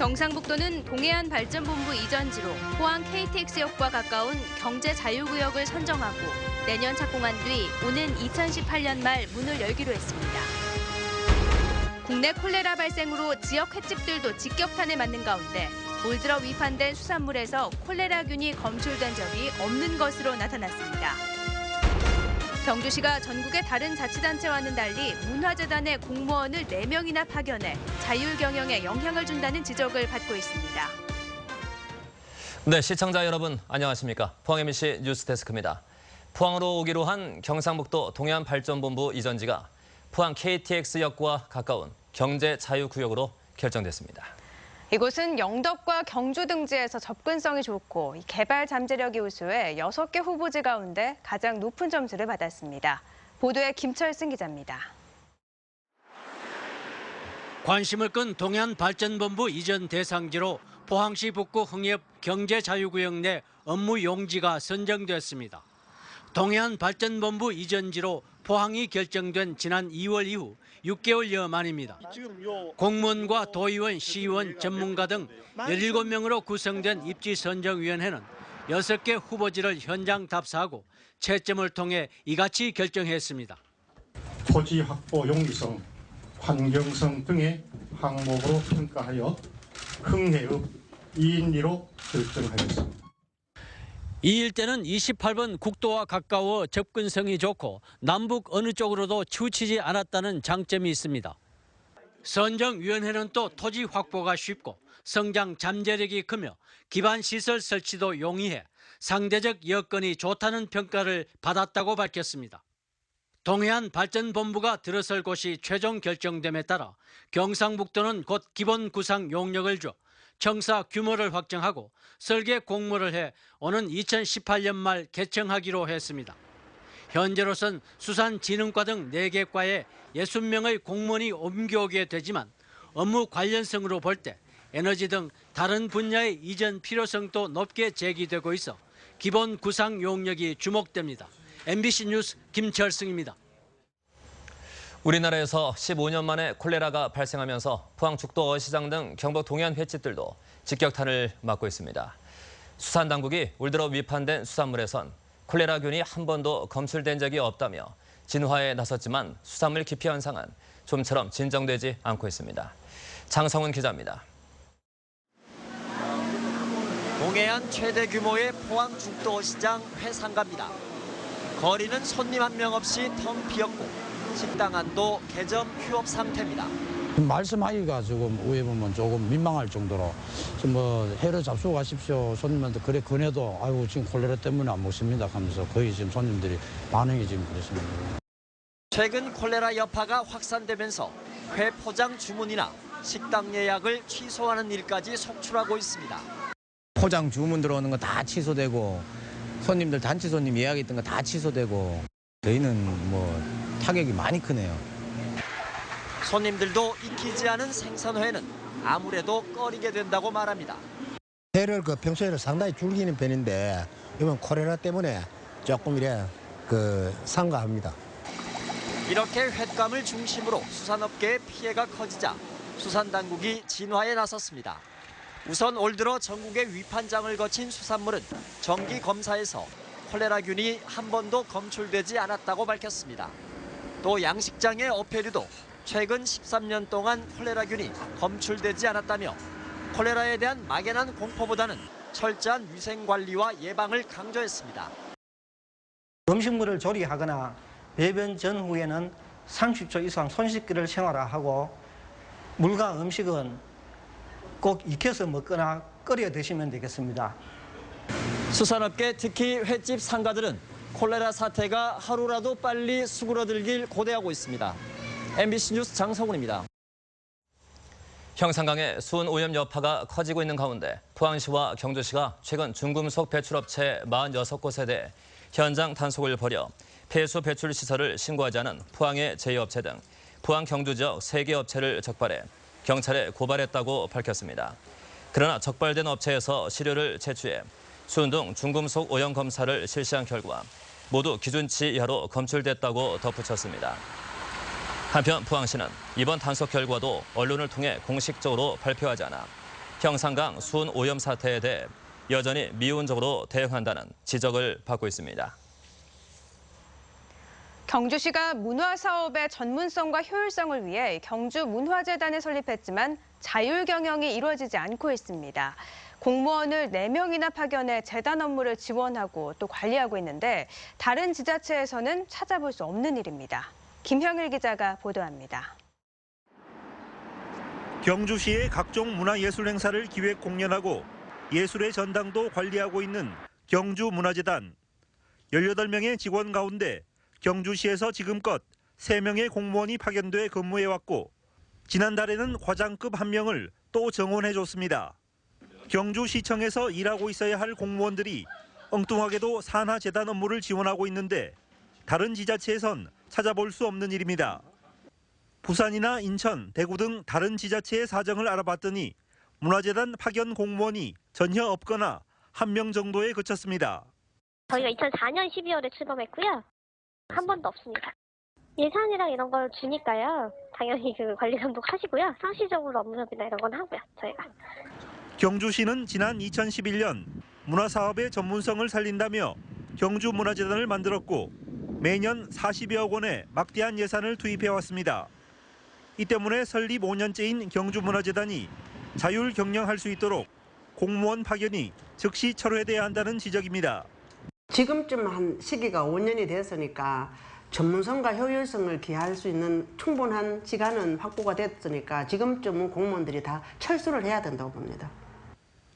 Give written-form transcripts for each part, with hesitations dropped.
경상북도는 동해안 발전본부 이전지로 포항 KTX역과 가까운 경제자유구역을 선정하고 내년 착공한 뒤 오는 2018년 말 문을 열기로 했습니다. 국내 콜레라 발생으로 지역 횟집들도 직격탄을 맞는 가운데 올 들어 위판된 수산물에서 콜레라균이 검출된 적이 없는 것으로 나타났습니다. 경주시가 전국의 다른 자치단체와는 달리 문화재단의 공무원을 4명이나 파견해 자율경영에 영향을 준다는 지적을 받고 있습니다. 네, 시청자 여러분 안녕하십니까? 포항 MBC 뉴스데스크입니다. 포항으로 오기로 한 경상북도 동해안발전본부 이전지가 포항 KTX역과 가까운 경제자유구역으로 결정됐습니다. 이곳은 영덕과 경주 등지에서 접근성이 좋고 개발 잠재력이 우수해 6개 후보지 가운데 가장 높은 점수를 받았습니다. 보도에 김철승 기자입니다. 관심을 끈 동해안발전본부 이전 대상지로 포항시 북구 흥협 경제자유구역 내 업무 용지가 선정됐습니다. 동해안발전본부 이전지로 포항이 결정된 지난 2월 이후 6개월여 만입니다. 공무원과 도의원, 시의원, 전문가 등 17명으로 구성된 입지선정위원회는 6개 후보지를 현장 답사하고 채점을 통해 이같이 결정했습니다. 토지 확보 용이성, 환경성 등의 항목으로 평가하여 흥해읍 2인리로 결정하였습니다. 이 일대는 28번 국도와 가까워 접근성이 좋고 남북 어느 쪽으로도 치우치지 않았다는 장점이 있습니다. 선정위원회는 또 토지 확보가 쉽고 성장 잠재력이 크며 기반시설 설치도 용이해 상대적 여건이 좋다는 평가를 받았다고 밝혔습니다. 동해안발전본부가 들어설 곳이 최종 결정됨에 따라 경상북도는 곧 기본 구상 용역을 줘 청사 규모를 확정하고 설계 공모를 해 오는 2018년 말 개청하기로 했습니다. 현재로선 수산진흥과 등 4개 과에 60명의 공무원이 옮겨오게 되지만 업무 관련성으로 볼 때 에너지 등 다른 분야의 이전 필요성도 높게 제기되고 있어 기본 구상 용역이 주목됩니다. MBC 뉴스 김철승입니다. 우리나라에서 15년 만에 콜레라가 발생하면서 포항 죽도 어시장 등 경북 동해안 횟집들도 직격탄을 맞고 있습니다. 수산당국이 올 들어 위판된 수산물에선 콜레라균이 한 번도 검출된 적이 없다며 진화에 나섰지만 수산물 기피 현상은 좀처럼 진정되지 않고 있습니다. 장성훈 기자입니다. 동해안 최대 규모의 포항 죽도 어시장 회상가입니다. 거리는 손님 한 명 없이 텅 비었고 식당 안도 개점 휴업 상태입니다. 말씀하기가 조금 위에 보면 조금 민망할 정도로 뭐 회를 잡수고 가십시오. 손님한테 그래 권해도 아이고 지금 콜레라 때문에 안 먹습니다 하면서 거의 지금 손님들이 반응이 지금 그렇습니다. 최근 콜레라 여파가 확산되면서 회 포장 주문이나 식당 예약을 취소하는 일까지 속출하고 있습니다. 포장 주문 들어오는 거 다 취소되고 손님들 단체 손님 예약했던 거 다 취소되고 저희는 뭐 타격이 많이 크네요. 손님들도 익히지 않은 생선회는 아무래도 꺼리게 된다고 말합니다. 회를 평소에는 상당히 줄이는 편인데 이번 콜레라 때문에 조금 이래 상가합니다. 이렇게 횟감을 중심으로 수산업계의 피해가 커지자 수산당국이 진화에 나섰습니다. 우선 올 들어 전국의 위판장을 거친 수산물은 정기 검사에서 콜레라균이 한 번도 검출되지 않았다고 밝혔습니다. 또 양식장의 어패류도 최근 13년 동안 콜레라균이 검출되지 않았다며 콜레라에 대한 막연한 공포보다는 철저한 위생관리와 예방을 강조했습니다. 음식물을 조리하거나 배변 전후에는 30초 이상 손 씻기를 생활화하고 물과 음식은 꼭 익혀서 먹거나 끓여 드시면 되겠습니다. 수산업계 특히 횟집 상가들은 콜레라 사태가 하루라도 빨리 수그러들길 고대하고 있습니다. MBC 뉴스 장성훈입니다. 형산강의 수은 오염 여파가 커지고 있는 가운데 포항시와 경주시가 최근 중금속 배출업체 46곳에 대해 현장 단속을 벌여 폐수 배출 시설을 신고하지 않은 포항의 제2업체 등 포항 경주 지역 3개 업체를 적발해 경찰에 고발했다고 밝혔습니다. 그러나 적발된 업체에서 시료를 채취해 수은 등 중금속 오염 검사를 실시한 결과 모두 기준치 이하로 검출됐다고 덧붙였습니다. 한편 포항시는 이번 단속 결과도 언론을 통해 공식적으로 발표하지 않아 형산강 수온 오염 사태에 대해 여전히 미온적으로 대응한다는 지적을 받고 있습니다. 경주시가 문화사업의 전문성과 효율성을 위해 경주문화재단을 설립했지만 자율 경영이 이루어지지 않고 있습니다. 공무원을 4명이나 파견해 재단 업무를 지원하고 또 관리하고 있는데 다른 지자체에서는 찾아볼 수 없는 일입니다. 김형일 기자가 보도합니다. 경주시의 각종 문화예술 행사를 기획 공연하고 예술의 전당도 관리하고 있는 경주문화재단. 18명의 직원 가운데 경주시에서 지금껏 3명의 공무원이 파견돼 근무해왔고 지난달에는 과장급 1명을 또 정원해줬습니다. 경주시청에서 일하고 있어야 할 공무원들이 엉뚱하게도 산하재단 업무를 지원하고 있는데 다른 지자체에선 찾아볼 수 없는 일입니다. 부산이나 인천, 대구 등 다른 지자체의 사정을 알아봤더니 문화재단 파견 공무원이 전혀 없거나 1명 정도에 그쳤습니다. 저희가 2004년 12월에 출범했고요. 한 번도 없습니다. 예산이랑 이런 걸 주니까요. 당연히 그 관리 감독 하시고요. 상시적으로 업무협의나 이런 건 하고요. 저희가. 경주시는 지난 2011년 문화사업의 전문성을 살린다며 경주문화재단을 만들었고 매년 40여억 원의 막대한 예산을 투입해왔습니다. 이 때문에 설립 5년째인 경주문화재단이 자율 경영할 수 있도록 공무원 파견이 즉시 철회돼야 한다는 지적입니다. 지금쯤 한 시기가 5년이 됐으니까 전문성과 효율성을 기할 수 있는 충분한 시간은 확보가 됐으니까 지금쯤은 공무원들이 다 철수를 해야 된다고 봅니다.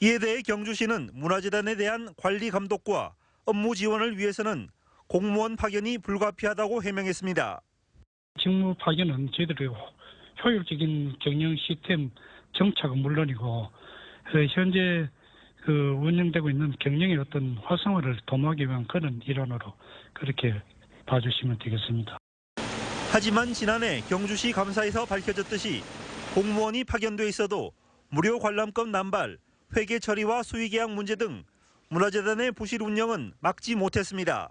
이에 대해 경주시는 문화재단에 대한 관리 감독과 업무 지원을 위해서는 공무원 파견이 불가피하다고 해명했습니다. 직무 파견은 저희들의 효율적인 경영 시스템 정착은 물론이고 현재 운영되고 있는 경영의 어떤 활성화를 도모하기 위한 그런 일환으로 그렇게 봐주시면 되겠습니다. 하지만 지난해 경주시 감사에서 밝혀졌듯이 공무원이 파견돼 있어도 무료 관람권 남발, 회계 처리와 수의계약 문제 등 문화재단의 부실 운영은 막지 못했습니다.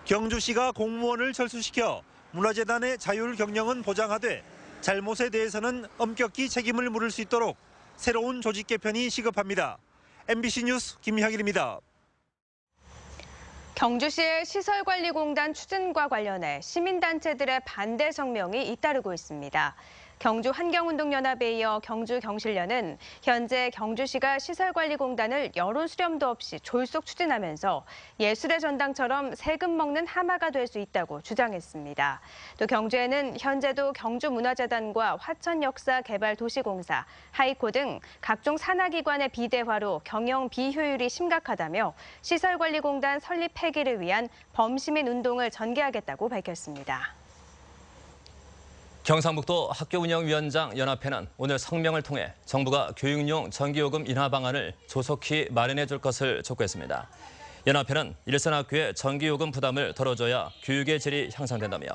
경주시가 공무원을 철수시켜 문화재단의 자율 경영은 보장하되 잘못에 대해서는 엄격히 책임을 물을 수 있도록 새로운 조직 개편이 시급합니다. MBC 뉴스 김형일입니다. 경주시의 시설관리공단 추진과 관련해 시민단체들의 반대 성명이 잇따르고 있습니다. 경주환경운동연합에 이어 경주경실련은 현재 경주시가 시설관리공단을 여론 수렴도 없이 졸속 추진하면서 예술의 전당처럼 세금 먹는 하마가 될 수 있다고 주장했습니다. 또 경주에는 현재도 경주문화재단과 화천역사개발도시공사, 하이코 등 각종 산하기관의 비대화로 경영 비효율이 심각하다며 시설관리공단 설립 폐기를 위한 범시민 운동을 전개하겠다고 밝혔습니다. 경상북도 학교운영위원장 연합회는 오늘 성명을 통해 정부가 교육용 전기요금 인하 방안을 조속히 마련해 줄 것을 촉구했습니다. 연합회는 일선 학교의 전기요금 부담을 덜어줘야 교육의 질이 향상된다며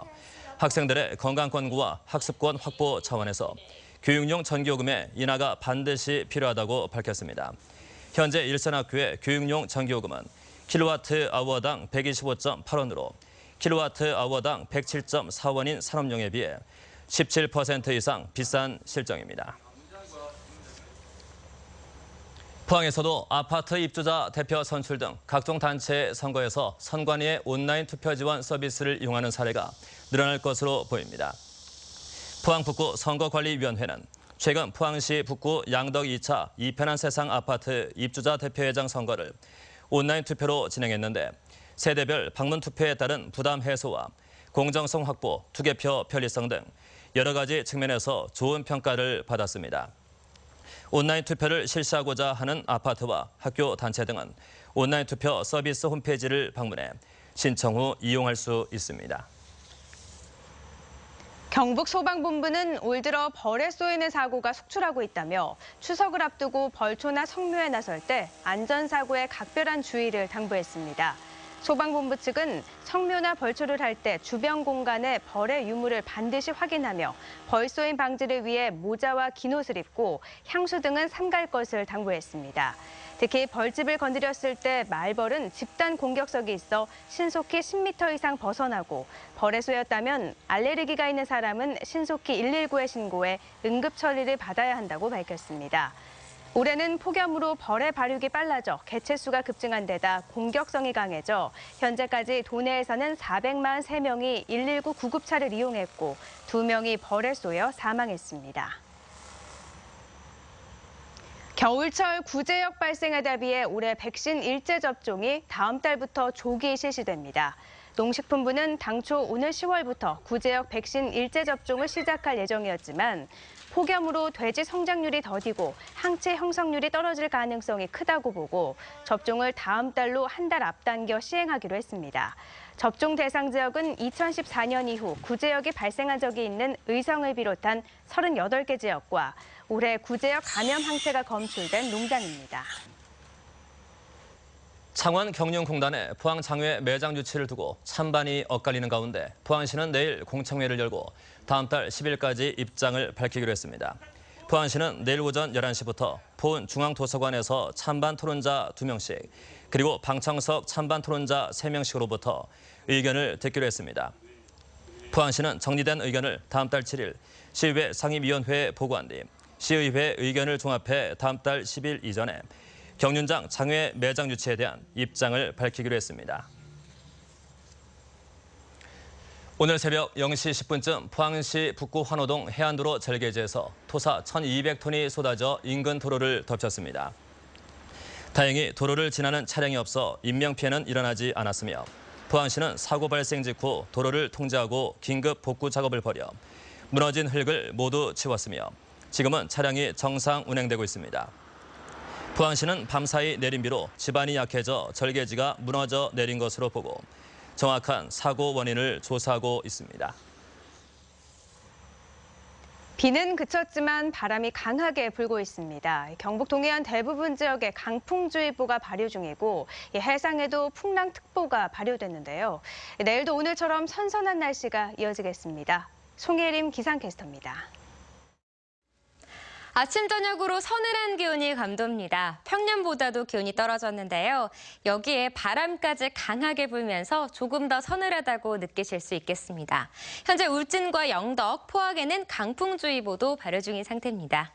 학생들의 건강 권고와 학습권 확보 차원에서 교육용 전기요금의 인하가 반드시 필요하다고 밝혔습니다. 현재 일선 학교의 교육용 전기요금은 킬로와트아워당 125.8원으로 킬로와트아워당 107.4원인 산업용에 비해 17% 이상 비싼 실정입니다. 포항에서도 아파트 입주자 대표 선출 등 각종 단체 선거에서 선관위의 온라인 투표 지원 서비스를 이용하는 사례가 늘어날 것으로 보입니다. 포항북구 선거관리위원회는 최근 포항시 북구 양덕 2차 이편한 세상 아파트 입주자 대표회장 선거를 온라인 투표로 진행했는데 세대별 방문 투표에 따른 부담 해소와 공정성 확보, 투개표 편리성 등 여러 가지 측면에서 좋은 평가를 받았습니다. 온라인 투표를 실시하고자 하는 아파트와 학교 단체 등은 온라인 투표 서비스 홈페이지를 방문해 신청 후 이용할 수 있습니다. 경북소방본부는 올 들어 벌에 쏘이는 사고가 속출하고 있다며 추석을 앞두고 벌초나 성묘에 나설 때 안전사고에 각별한 주의를 당부했습니다. 소방본부 측은 성묘나 벌초를 할 때 주변 공간에 벌의 유무를 반드시 확인하며 벌 쏘임 방지를 위해 모자와 긴 옷을 입고 향수 등은 삼갈 것을 당부했습니다. 특히 벌집을 건드렸을 때 말벌은 집단 공격성이 있어 신속히 10m 이상 벗어나고 벌에 쏘였다면 알레르기가 있는 사람은 신속히 119에 신고해 응급 처리를 받아야 한다고 밝혔습니다. 올해는 폭염으로 벌의 발육이 빨라져 개체수가 급증한 데다 공격성이 강해져 현재까지 도내에서는 443명이 119 구급차를 이용했고 2명이 벌에 쏘여 사망했습니다. 겨울철 구제역 발생에 대비해 올해 백신 일제 접종이 다음 달부터 조기 실시됩니다. 농식품부는 당초 오늘 10월부터 구제역 백신 일제 접종을 시작할 예정이었지만 폭염으로 돼지 성장률이 더디고 항체 형성률이 떨어질 가능성이 크다고 보고 접종을 다음 달로 한 달 앞당겨 시행하기로 했습니다. 접종 대상 지역은 2014년 이후 구제역이 발생한 적이 있는 의성을 비롯한 38개 지역과 올해 구제역 감염 항체가 검출된 농장입니다. 창원 경륜공단의 포항 장외 매장 유치를 두고 찬반이 엇갈리는 가운데 포항시는 내일 공청회를 열고 다음 달 10일까지 입장을 밝히기로 했습니다. 포항시는 내일 오전 11시부터 포은 중앙도서관에서 찬반 토론자 2명씩 그리고 방청석 찬반 토론자 3명씩으로부터 의견을 듣기로 했습니다. 포항시는 정리된 의견을 다음 달 7일 시의회 상임위원회에 보고한 뒤 시의회 의견을 종합해 다음 달 10일 이전에 경륜장 장외 매장 유치에 대한 입장을 밝히기로 했습니다. 오늘 새벽 0시 10분쯤 포항시 북구 환호동 해안도로 절개지에서 토사 1,200톤이 쏟아져 인근 도로를 덮쳤습니다. 다행히 도로를 지나는 차량이 없어 인명피해는 일어나지 않았으며 포항시는 사고 발생 직후 도로를 통제하고 긴급 복구 작업을 벌여 무너진 흙을 모두 치웠으며 지금은 차량이 정상 운행되고 있습니다. 포항시는 밤사이 내린 비로 지반이 약해져 절개지가 무너져 내린 것으로 보고 정확한 사고 원인을 조사하고 있습니다. 비는 그쳤지만 바람이 강하게 불고 있습니다. 경북 동해안 대부분 지역에 강풍주의보가 발효 중이고 해상에도 풍랑특보가 발효됐는데요. 내일도 오늘처럼 선선한 날씨가 이어지겠습니다. 송혜림 기상캐스터입니다. 아침 저녁으로 서늘한 기온이 감돕니다. 평년보다도 기온이 떨어졌는데요. 여기에 바람까지 강하게 불면서 조금 더 서늘하다고 느끼실 수 있겠습니다. 현재 울진과 영덕, 포항에는 강풍주의보도 발효 중인 상태입니다.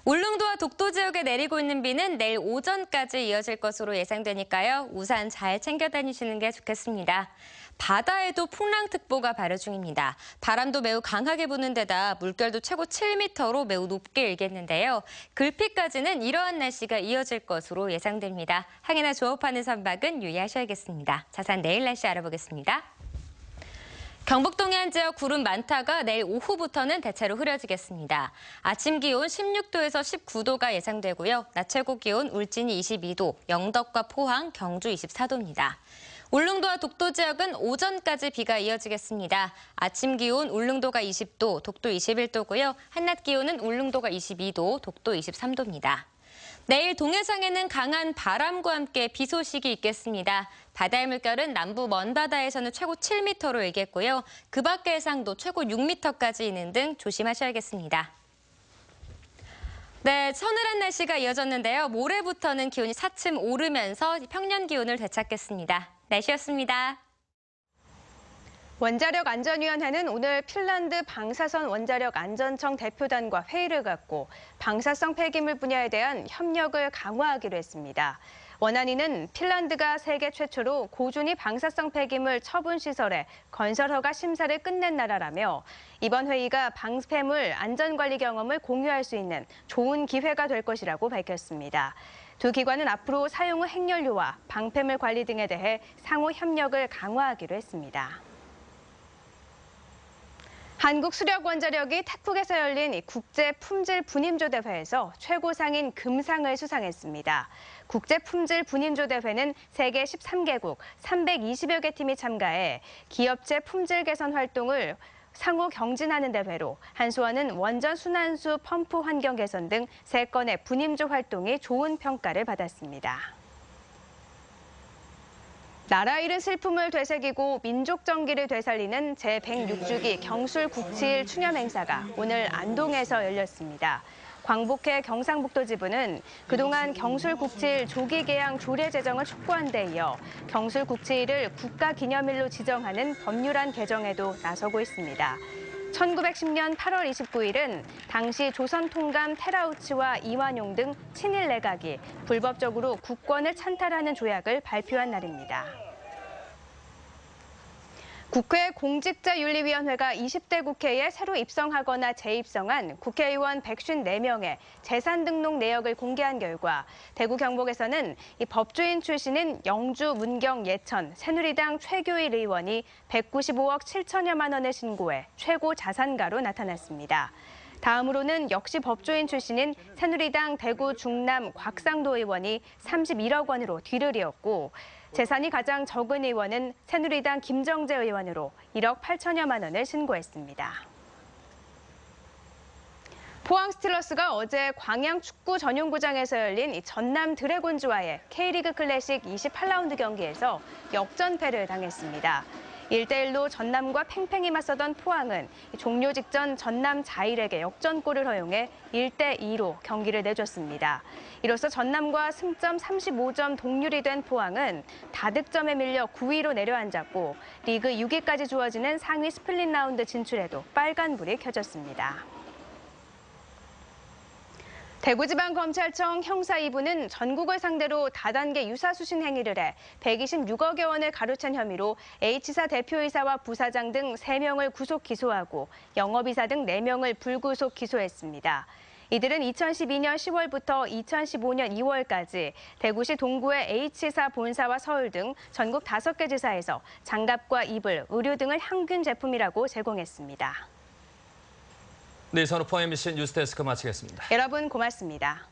울릉도와 독도 지역에 내리고 있는 비는 내일 오전까지 이어질 것으로 예상되니까요. 우산 잘 챙겨 다니시는 게 좋겠습니다. 바다에도 풍랑특보가 발효 중입니다. 바람도 매우 강하게 부는 데다 물결도 최고 7m로 매우 높게 일겠는데요. 글피까지는 이러한 날씨가 이어질 것으로 예상됩니다. 항해나 조업하는 선박은 유의하셔야겠습니다. 자세한 내일 날씨 알아보겠습니다. 경북 동해안 지역 구름 많다가 내일 오후부터는 대체로 흐려지겠습니다. 아침 기온 16도에서 19도가 예상되고요. 낮 최고 기온 울진이 22도, 영덕과 포항, 경주 24도입니다. 울릉도와 독도 지역은 오전까지 비가 이어지겠습니다. 아침 기온 울릉도가 20도, 독도 21도고요. 한낮 기온은 울릉도가 22도, 독도 23도입니다. 내일 동해상에는 강한 바람과 함께 비 소식이 있겠습니다. 바다의 물결은 남부 먼바다에서는 최고 7m로 일겠고요. 그 밖의 해상도 최고 6m까지 이는 등 조심하셔야겠습니다. 네, 서늘한 날씨가 이어졌는데요. 모레부터는 기온이 차츰 오르면서 평년 기온을 되찾겠습니다. 날씨였습니다. 원자력안전위원회는 오늘 핀란드 방사선 원자력 안전청 대표단과 회의를 갖고 방사성 폐기물 분야에 대한 협력을 강화하기로 했습니다. 원안위는 핀란드가 세계 최초로 고준위 방사성 폐기물 처분 시설의 건설 허가 심사를 끝낸 나라라며 이번 회의가 방패물 안전관리 경험을 공유할 수 있는 좋은 기회가 될 것이라고 밝혔습니다. 두 기관은 앞으로 사용 후 핵연료와 방패물 관리 등에 대해 상호 협력을 강화하기로 했습니다. 한국수력원자력이 태국에서 열린 국제품질분임조대회에서 최고상인 금상을 수상했습니다. 국제품질분임조대회는 세계 13개국 320여 개 팀이 참가해 기업체 품질 개선 활동을 상호 경진하는 대회로 한수원은 원전 순환수 펌프 환경 개선 등 3건의 분임조 활동이 좋은 평가를 받았습니다. 나라 잃은 슬픔을 되새기고 민족 정기를 되살리는 제106주기 경술국치일 추념 행사가 오늘 안동에서 열렸습니다. 광복회 경상북도 지부는 그동안 경술국치일 조기 개양 조례 제정을 촉구한 데 이어 경술국치일을 국가기념일로 지정하는 법률안 개정에도 나서고 있습니다. 1910년 8월 29일은 당시 조선통감 테라우치와 이완용 등 친일 내각이 불법적으로 국권을 찬탈하는 조약을 발표한 날입니다. 국회 공직자윤리위원회가 20대 국회에 새로 입성하거나 재입성한 국회의원 154명의 재산 등록 내역을 공개한 결과 대구 경북에서는 이 법조인 출신인 영주, 문경, 예천, 새누리당 최교일 의원이 195억 7천여만 원을 신고해 최고 자산가로 나타났습니다. 다음으로는 역시 법조인 출신인 새누리당 대구 중남 곽상도 의원이 31억 원으로 뒤를 이었고 재산이 가장 적은 의원은 새누리당 김정재 의원으로 1억 8천여만 원을 신고했습니다. 포항 스틸러스가 어제 광양 축구 전용구장에서 열린 전남 드래곤즈와의 K리그 클래식 28라운드 경기에서 역전패를 당했습니다. 1대1로 전남과 팽팽히 맞서던 포항은 종료 직전 전남 자일에게 역전골을 허용해 1대2로 경기를 내줬습니다. 이로써 전남과 승점 35점 동률이 된 포항은 다득점에 밀려 9위로 내려앉았고 리그 6위까지 주어지는 상위 스플릿 라운드 진출에도 빨간불이 켜졌습니다. 대구지방검찰청 형사 2부는 전국을 상대로 다단계 유사수신 행위를 해 126억여 원을 가로챈 혐의로 H사 대표이사와 부사장 등 3명을 구속 기소하고 영업이사 등 4명을 불구속 기소했습니다. 이들은 2012년 10월부터 2015년 2월까지 대구시 동구의 H사 본사와 서울 등 전국 5개 지사에서 장갑과 이불, 의류 등을 항균 제품이라고 제공했습니다. 네, 이상으로 포항 MBC 뉴스데스크 마치겠습니다. 여러분 고맙습니다.